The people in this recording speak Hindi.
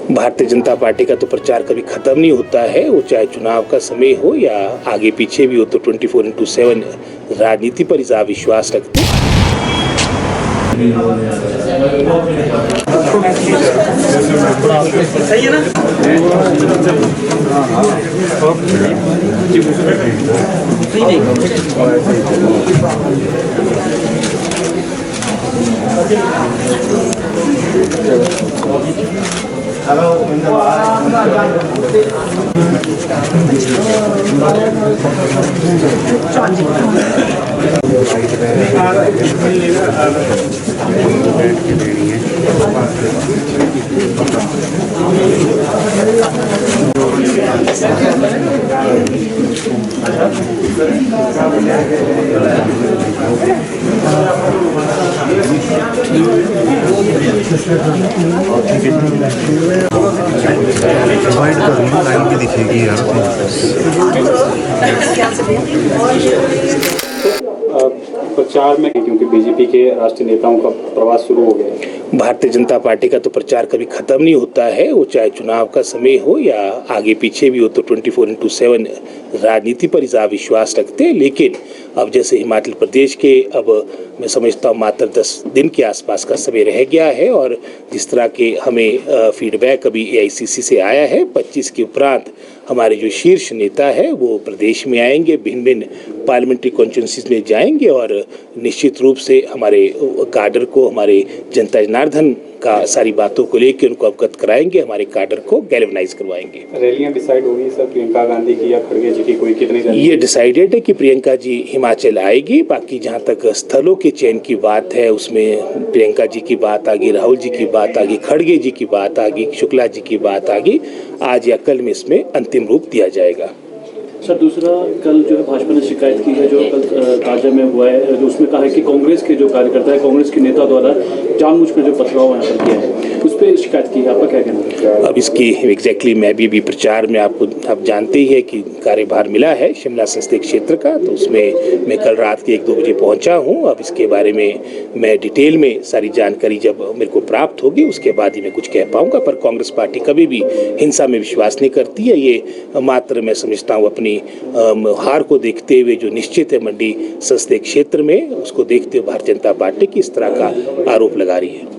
भारतीय जनता पार्टी का तो प्रचार कभी खत्म नहीं होता है, वो चाहे चुनाव का समय हो या आगे पीछे भी हो, तो 24/7 राजनीति पर ही आप विश्वास रखते हैं। सही है ना? डिवाइड करूँगा, लाइन भी दिखेगी यार। प्रचार में क्योंकि बीजेपी के राष्ट्रीय नेताओं का प्रवास शुरू हो गया है। भारतीय जनता पार्टी का तो प्रचार कभी खत्म नहीं होता है, वो चाहे चुनाव का समय हो या आगे पीछे भी हो, तो 24/7 राजनीति पर ही आप विश्वास रखते हैं। लेकिन अब जैसे हिमाचल प्रदेश के अब मैं समझता हूँ मात्र 10 दिन के आसपास का समय रह गया है, और जिस तरह के हमें फीडबैक अभी AICC से आया है, 25 के उपरांत हमारे जो शीर्ष नेता है वो प्रदेश में आएंगे, भिन्न भिन्न पार्लियामेंट्री कॉन्स्टिट्यूंसीज में जाएंगे, और निश्चित रूप से हमारे काडर को, हमारे जनता जनार्दन का सारी बातों को लेकर उनको अवगत कराएंगे, हमारे काडर को गैल्वेनाइज करवाएंगे। रैलियां डिसाइड होगी सर, प्रियंका गांधी की या खड़गे जी की, कोई कितनी? ये डिसाइडेड है कि प्रियंका जी हिमाचल आएगी। बाकी जहाँ तक स्थलों के चयन की बात है, उसमें प्रियंका जी की बात आ गई, राहुल जी की बात आ गई, खड़गे जी की बात आ गई, शुक्ला जी की बात आ गई। आज या कल में इसमें अंतिम रूप दिया जाएगा। सर दूसरा, कल जो है भाजपा ने शिकायत की है, जो कल ताजा में हुआ है, जो उसमें कहा है कि कांग्रेस के जो कार्यकर्ता है, कांग्रेस के नेता द्वारा जानबूझकर जो पथराव यहाँ पर किया है, उस पर शिकायत की है, आपका क्या कहना है? अब इसकी एग्जैक्टली मैं भी प्रचार में आप जानते ही है कि कार्यभार मिला है शिमला संसदीय क्षेत्र का, तो उसमें मैं कल रात के 1-2 बजे पहुंचा हूं। अब इसके बारे में मैं डिटेल में सारी जानकारी जब मेरे को प्राप्त होगी उसके बाद ही मैं कुछ कह पाऊंगा। पर कांग्रेस पार्टी कभी भी हिंसा में विश्वास नहीं करती है। ये मात्र मैं समझता हूँ अपनी हार को देखते हुए जो निश्चित है मंडी संसदीय क्षेत्र में, उसको देखते हुए भारतीय जनता पार्टी की इस तरह का आरोप लगा रही है।